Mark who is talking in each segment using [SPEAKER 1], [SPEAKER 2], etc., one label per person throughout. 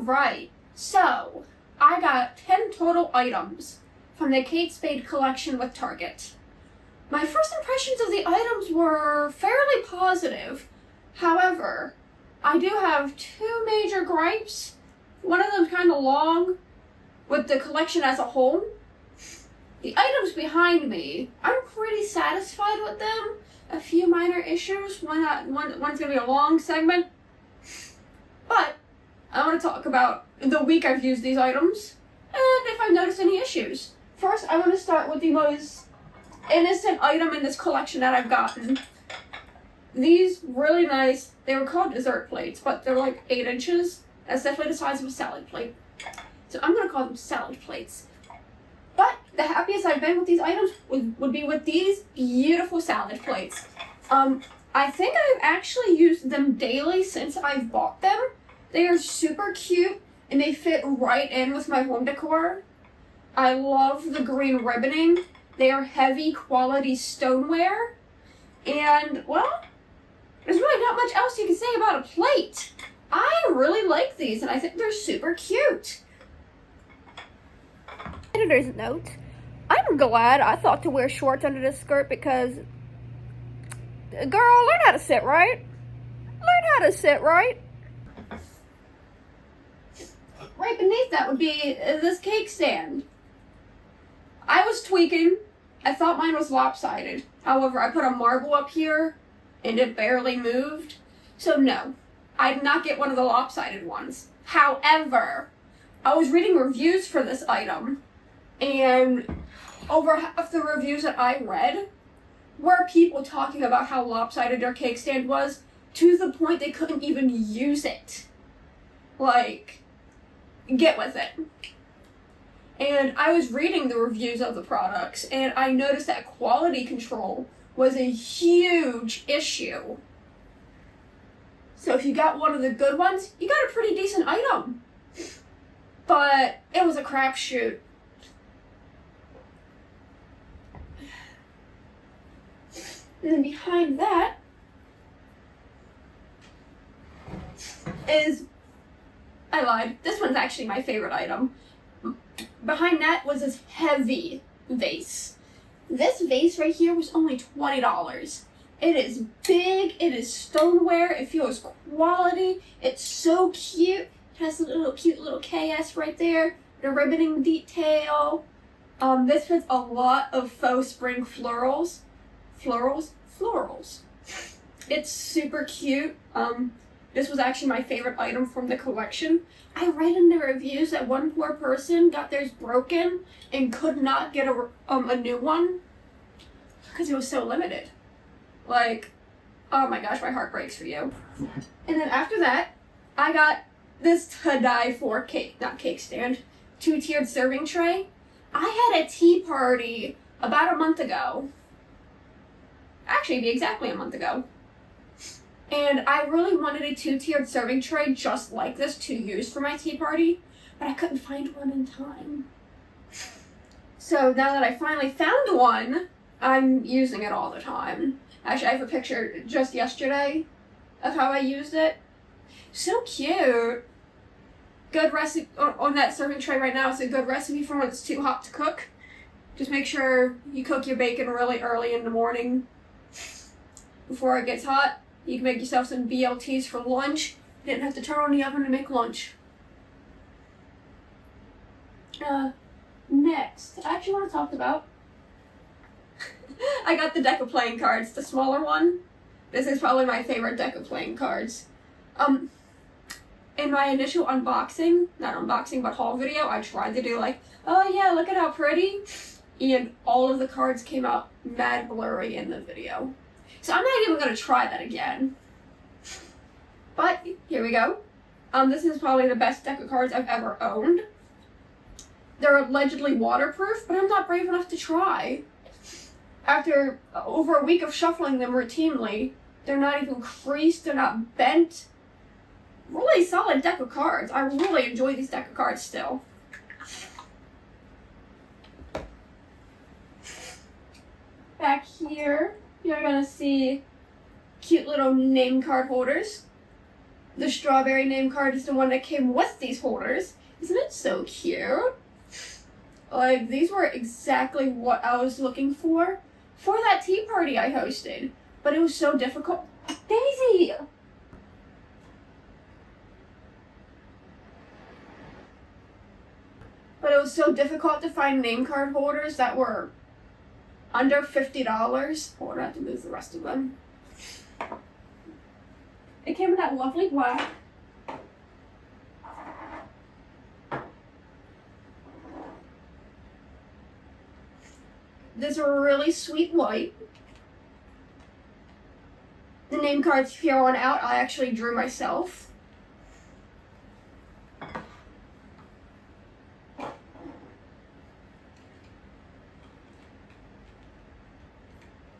[SPEAKER 1] Alright, so I got 10 total items from the Kate Spade Collection with Target. My first impressions of the items were fairly positive. However, I do have two major gripes. One of them's kind of long with the collection as a whole. The items behind me, I'm pretty satisfied with them. A few minor issues. One's going to be a long segment. But I want to talk about the week I've used these items and if I've noticed any issues. First, I want to start with the most innocent item in this collection that I've gotten. These really nice, they were called dessert plates, but they're like 8 inches. That's definitely the size of a salad plate. So I'm going to call them salad plates. But the happiest I've been with these items would be with these beautiful salad plates. I think I've actually used them daily since I've bought them. They are super cute and they fit right in with my home decor. I love the green ribboning. They are heavy quality stoneware. And, well, there's really not much else you can say about a plate. I really like these and I think they're super cute. Editor's note. I'm glad I thought to wear shorts under this skirt because, girl, learn how to sit right. Learn how to sit right. Right beneath that would be this cake stand. I was tweaking. I thought mine was lopsided. However, I put a marble up here and it barely moved. So no, I did not get one of the lopsided ones. However, I was reading reviews for this item and over half the reviews that I read were people talking about how lopsided their cake stand was to the point they couldn't even use it. Like, get with it. And I was reading the reviews of the products and I noticed that quality control was a huge issue. So if you got one of the good ones, you got a pretty decent item. But it was a crapshoot. And then behind that is, I lied, this one's actually my favorite item. Behind that was this heavy vase. This vase right here was only $20. It is big, it is stoneware, it feels quality, it's so cute. It has a little cute little KS right there, the ribboning detail. This fits a lot of faux spring florals. Florals. It's super cute. This was actually my favorite item from the collection. I read in the reviews that one poor person got theirs broken and could not get a new one because it was so limited. Like, oh my gosh, my heart breaks for you. And then after that, I got this to die for cake, not cake stand, 2-tiered serving tray. I had a tea party about a month ago. Actually, it'd be exactly a month ago. And I really wanted a 2-tiered serving tray just like this to use for my tea party, but I couldn't find one in time. So now that I finally found one, I'm using it all the time. Actually, I have a picture just yesterday of how I used it. So cute. Good recipe on that serving tray right now. It's a good recipe for when it's too hot to cook. Just make sure you cook your bacon really early in the morning before it gets hot. You can make yourself some BLTs for lunch. You didn't have to turn on the oven to make lunch. Next, I actually want to talk about I got the deck of playing cards, the smaller one. This is probably my favorite deck of playing cards. In my initial unboxing, not unboxing, but haul video, I tried to do like, oh yeah, look at how pretty. And all of the cards came out mad blurry in the video. So I'm not even going to try that again. But here we go. This is probably the best deck of cards I've ever owned. They're allegedly waterproof, but I'm not brave enough to try. After over a week of shuffling them routinely, they're not even creased, they're not bent. Really solid deck of cards. I really enjoy these deck of cards still. Back here, you're gonna see cute little name card holders. The strawberry name card is the one that came with these holders. Isn't it so cute? Like, these were exactly what I was looking for that tea party I hosted. But it was so difficult. Daisy! But it was so difficult to find name card holders that were under $50. Oh, I have to move the rest of them. It came in that lovely black. This really sweet white. The name cards here on out I actually drew myself.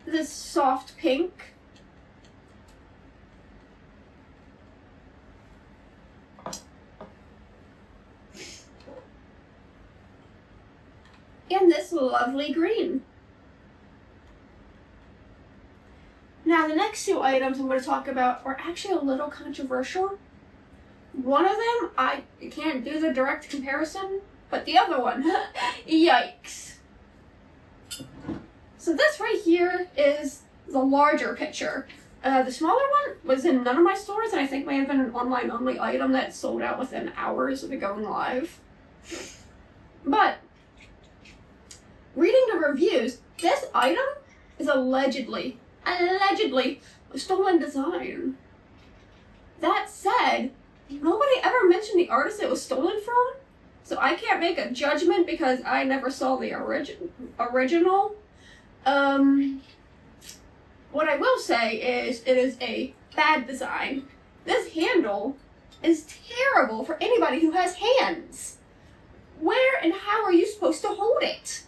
[SPEAKER 1] This soft pink. And this lovely green. Now the next two items I'm going to talk about are actually a little controversial. One of them, I can't do the direct comparison, but the other one, yikes. So this right here is the larger picture. The smaller one was in none of my stores, and I think may have been an online only item that sold out within hours of it going live. But reading the reviews, this item is allegedly a stolen design. That said, nobody ever mentioned the artist it was stolen from, so I can't make a judgment because I never saw the original. What I will say is it is a bad design. This handle is terrible for anybody who has hands. Where and how are you supposed to hold it?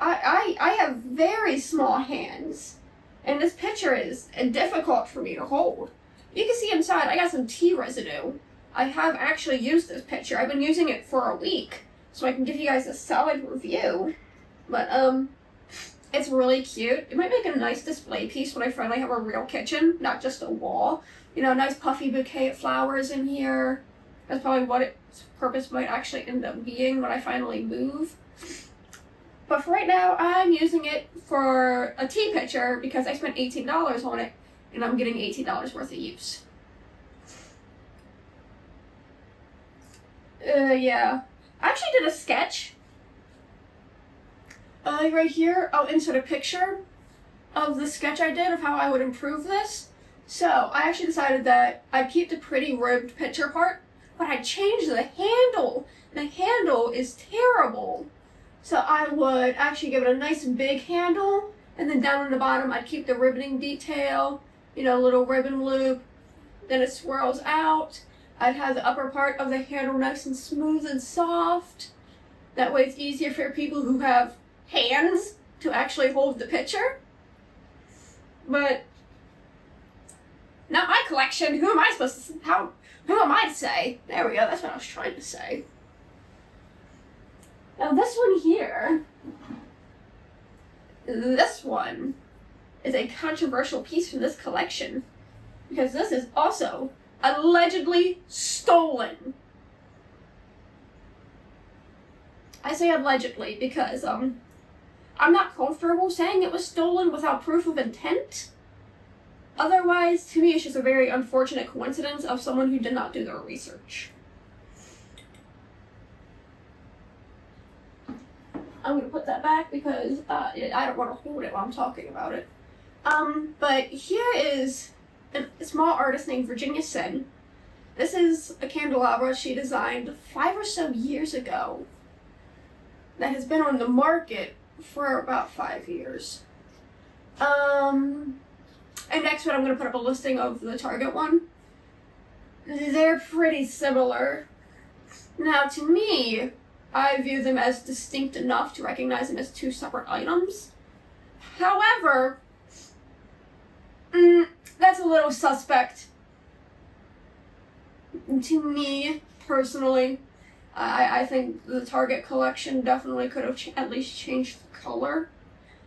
[SPEAKER 1] I have very small hands, and this picture is difficult for me to hold. You can see inside I got some tea residue. I have actually used this picture. I've been using it for a week, so I can give you guys a solid review. But, it's really cute. It might make a nice display piece when I finally have a real kitchen, not just a wall. You know, a nice puffy bouquet of flowers in here. That's probably what its purpose might actually end up being when I finally move. But for right now, I'm using it for a tea pitcher because I spent $18 on it, and I'm getting $18 worth of use. Yeah. I actually did a sketch. Right here, I'll insert a picture of the sketch I did of how I would improve this. So, I actually decided that I'd keep the pretty ribbed picture part, but I'd change the handle. The handle is terrible. So I would actually give it a nice big handle, and then down on the bottom I'd keep the ribboning detail, you know, a little ribbon loop, then it swirls out. I'd have the upper part of the handle nice and smooth and soft. That way it's easier for people who have hands to actually hold the picture. But not my collection. Who am I supposed to, who am I to say? There we go, that's what I was trying to say. Now this one here, this one is a controversial piece from this collection because this is also allegedly stolen. I say allegedly because I'm not comfortable saying it was stolen without proof of intent. Otherwise, to me, it's just a very unfortunate coincidence of someone who did not do their research. I'm going to put that back because I don't want to hold it while I'm talking about it. But here is a small artist named Virginia Sen. This is a candelabra she designed 5 or so years ago that has been on the market for about 5 years. And next one I'm going to put up a listing of the Target one. They're pretty similar. Now to me, I view them as distinct enough to recognize them as two separate items. However, that's a little suspect to me, personally. I think the Target collection definitely could have at least changed the color.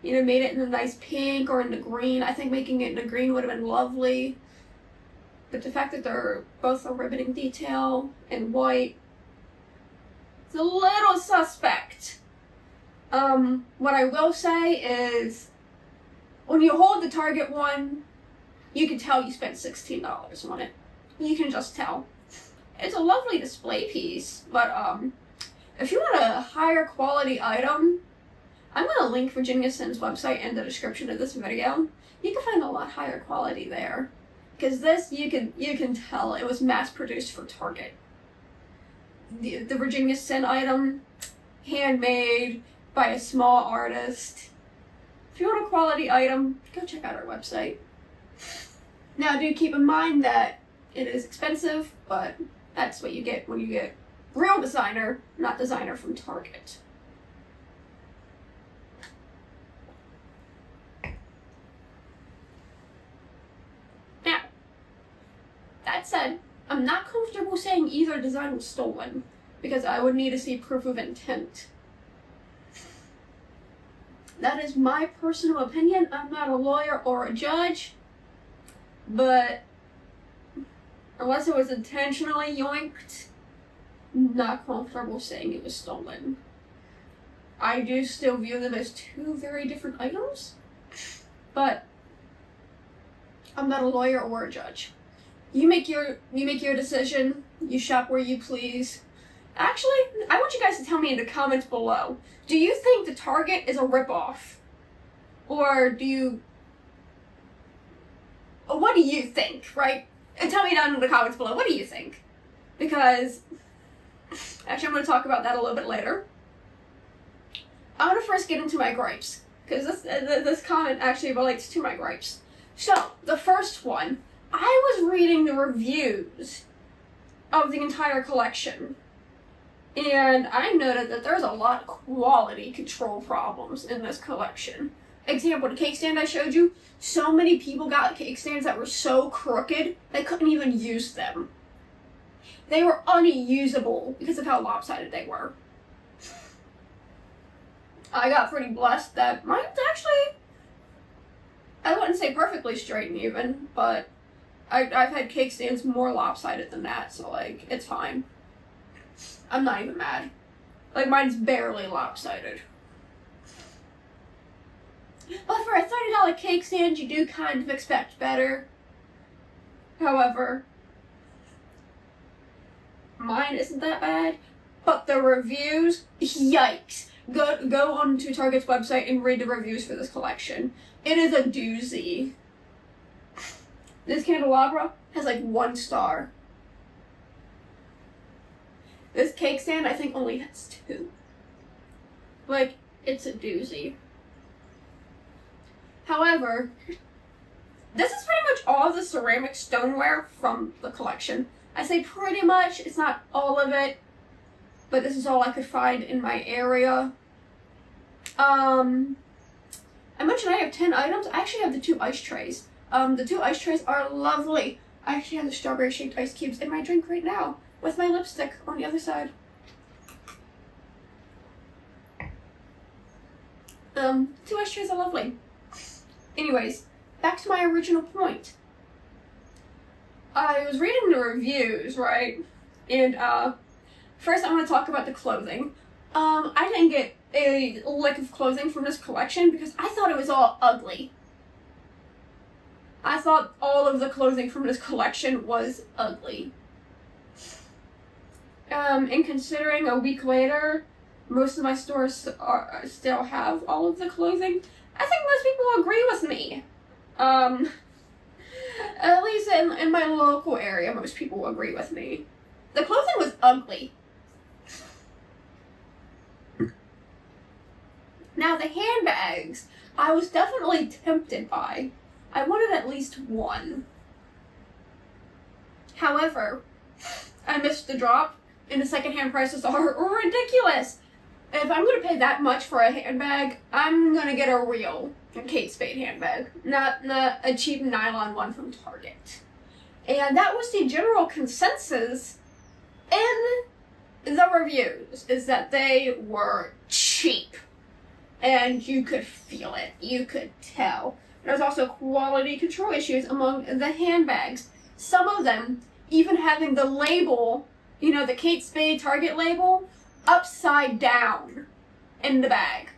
[SPEAKER 1] You know, made it in a nice pink or in the green. I think making it in the green would have been lovely. but the fact that they're both a riveting detail and white, it's a little suspect. What I will say is, when you hold the Target one, you can tell you spent $16 on it. You can just tell. It's a lovely display piece, but if you want a higher quality item, I'm going to link Virginia Sin's website in the description of this video. You can find a lot higher quality there. Because this, you can tell it was mass produced for Target. The Virginia Sin item, handmade by a small artist. If you want a quality item, go check out our website. Now, do keep in mind that it is expensive, but that's what you get when you get real designer, not designer from Target. Now, that said, I'm not comfortable saying either design was stolen, because I would need to see proof of intent. That is my personal opinion. I'm not a lawyer or a judge, but unless it was intentionally yoinked, not comfortable saying it was stolen. I do still view them as two very different items, but I'm not a lawyer or a judge. You make your decision. You shop where you please. Actually, I want you guys to tell me in the comments below. Do you think the Target is a ripoff? Or do you... What do you think, right? And tell me down in the comments below, what do you think? Because... Actually, I'm going to talk about that a little bit later. I want to first get into my gripes. Because this comment actually relates to my gripes. So, the first one. I was reading the reviews of the entire collection. And I noted that there's a lot of quality control problems in this collection. Example, the cake stand I showed you, so many people got cake stands that were so crooked, they couldn't even use them. They were unusable because of how lopsided they were. I got pretty blessed that mine's actually, I wouldn't say perfectly straight and even, but I've had cake stands more lopsided than that, so like, it's fine. I'm not even mad. Like, mine's barely lopsided. But for a $30 cake stand, you do kind of expect better. However, mine isn't that bad. But the reviews, yikes. Go onto Target's website and read the reviews for this collection. It is a doozy. This candelabra has like 1 star. This cake stand, I think, only has 2. Like, it's a doozy. However, this is pretty much all of the ceramic stoneware from the collection. I say pretty much, it's not all of it, but this is all I could find in my area. I mentioned I have 10 items. I actually have the 2 ice trays. The 2 ice trays are lovely. I actually have the strawberry-shaped ice cubes in my drink right now, with my lipstick on the other side. 2 ice trays are lovely. Anyways, back to my original point. I was reading the reviews, right? And, first I want to talk about the clothing. I didn't get a lick of clothing from this collection because I thought it was all ugly. I thought all of the clothing from this collection was ugly. And considering a week later, most of my stores still have all of the clothing, I think most people agree with me. At least in my local area, most people agree with me. The clothing was ugly. Now, the handbags, I was definitely tempted by. I wanted at least one. However, I missed the drop, and the secondhand prices are ridiculous. If I'm going to pay that much for a handbag, I'm going to get a real Kate Spade handbag, not a cheap nylon one from Target. And that was the general consensus in the reviews, is that they were cheap. And you could feel it. You could tell. There's also quality control issues among the handbags. Some of them even having the label, you know, the Kate Spade Target label, upside down in the bag.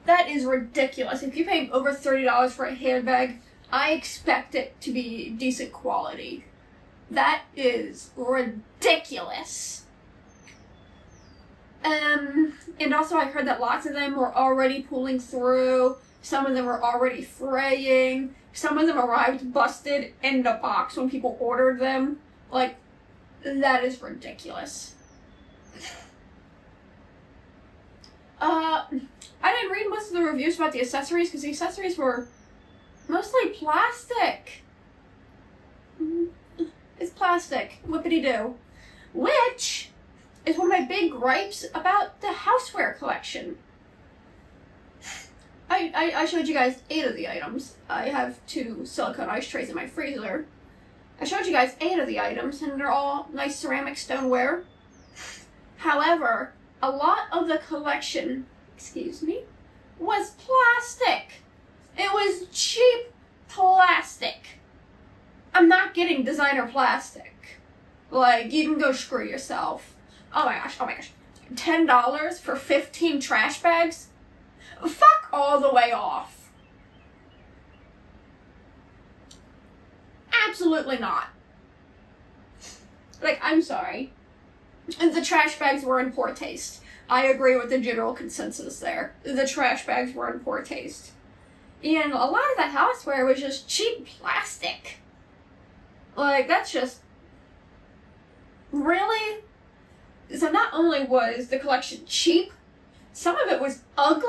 [SPEAKER 1] That is ridiculous. If you pay over $30 for a handbag, I expect it to be decent quality. That is ridiculous. And also I heard that lots of them were already pulling through. Some of them were already fraying. Some of them arrived busted in the box when people ordered them. Like, that is ridiculous. I didn't read most of the reviews about the accessories because the accessories were mostly plastic. It's plastic. Whippity-doo. Which is one of my big gripes about the houseware collection. I showed you guys 8 of the items. I have 2 silicone ice trays in my freezer. I showed you guys 8 of the items, and they're all nice ceramic stoneware. However, a lot of the collection, was plastic. It was cheap plastic. I'm not getting designer plastic. Like, you can go screw yourself. Oh my gosh. $10 for 15 trash bags? Fuck all the way off. Absolutely not. Like, I'm sorry. The trash bags were in poor taste. I agree with the general consensus there. The trash bags were in poor taste. And a lot of the houseware was just cheap plastic. Like, that's just... Really? So not only was the collection cheap, some of it was ugly,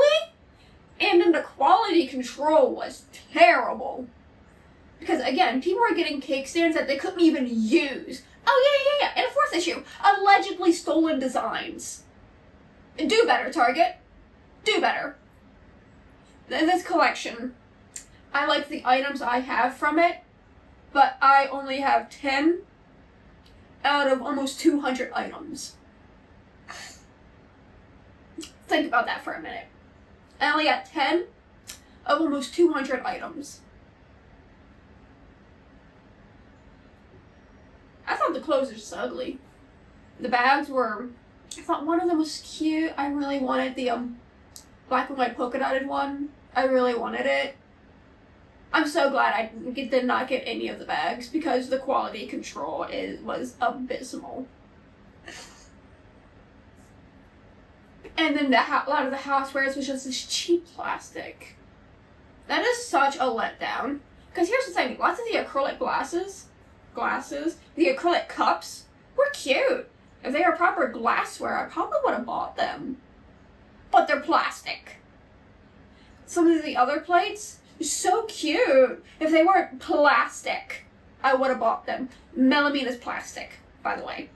[SPEAKER 1] and then the quality control was terrible. Because, again, people were getting cake stands that they couldn't even use. Oh, yeah. In a 4th issue, allegedly stolen designs. Do better, Target. Do better. This collection, I like the items I have from it, but I only have 10 out of almost 200 items. Think about that for a minute. I only got 10 of almost 200 items. I thought the clothes were just ugly. The bags were... I thought one of them was cute. I really wanted the black and white polka dotted one. I really wanted it. I'm so glad I did not get any of the bags because the quality control was abysmal. And then a lot of the housewares was just this cheap plastic. That is such a letdown. Because here's the thing, lots of the acrylic glasses, the acrylic cups were cute. If they were proper glassware, I probably would have bought them. But they're plastic. Some of the other plates, so cute. If they weren't plastic, I would have bought them. Melamine is plastic, by the way.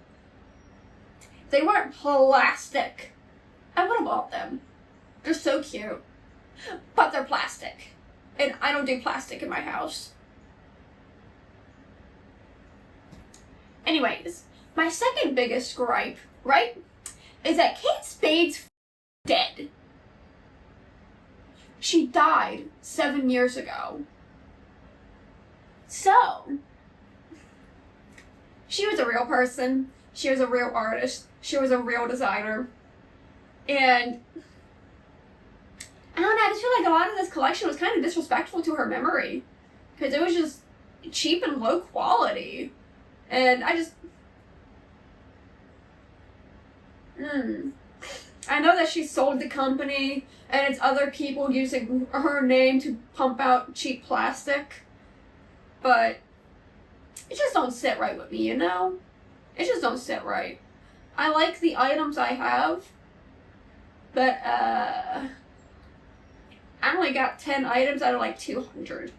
[SPEAKER 1] If they weren't plastic, I would have bought them. They're so cute. But they're plastic. And I don't do plastic in my house. Anyways, my second biggest gripe, right, is that Kate Spade's dead. She died 7 years ago. So, she was a real person. She was a real artist. She was a real designer. And I don't know, I just feel like a lot of this collection was kind of disrespectful to her memory. Because it was just cheap and low quality. And I just... I know that she sold the company, and it's other people using her name to pump out cheap plastic. But it just don't sit right with me, you know? It just don't sit right. I like the items I have, but I only got 10 items out of like 200.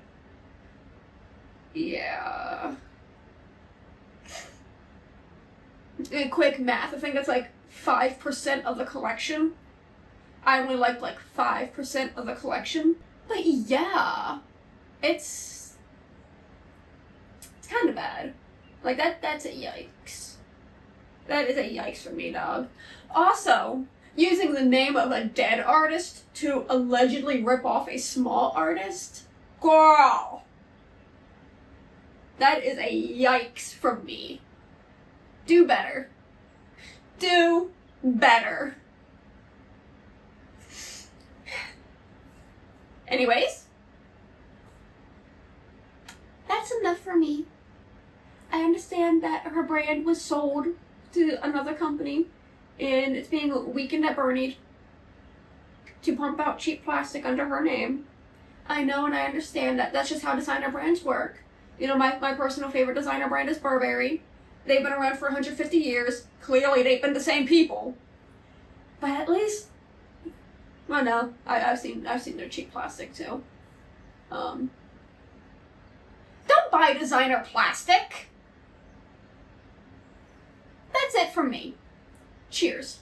[SPEAKER 1] Yeah. And quick math, I think that's like 5% of the collection. I only liked like 5% of the collection. But yeah, it's kind of bad. Like that's a yikes. That is a yikes for me, dog. Also, using the name of a dead artist to allegedly rip off a small artist? Girl! That is a yikes from me. Do better. Do better. Anyways, that's enough for me. I understand that her brand was sold to another company and it's being weakened at Bernie to pump out cheap plastic under her name. I know and I understand that that's just how designer brands work. You know, my personal favorite designer brand is Burberry. They've been around for 150 years. Clearly, they've been the same people. But at least, well, no, I've seen their cheap plastic too. Don't buy designer plastic. That's it from me. Cheers.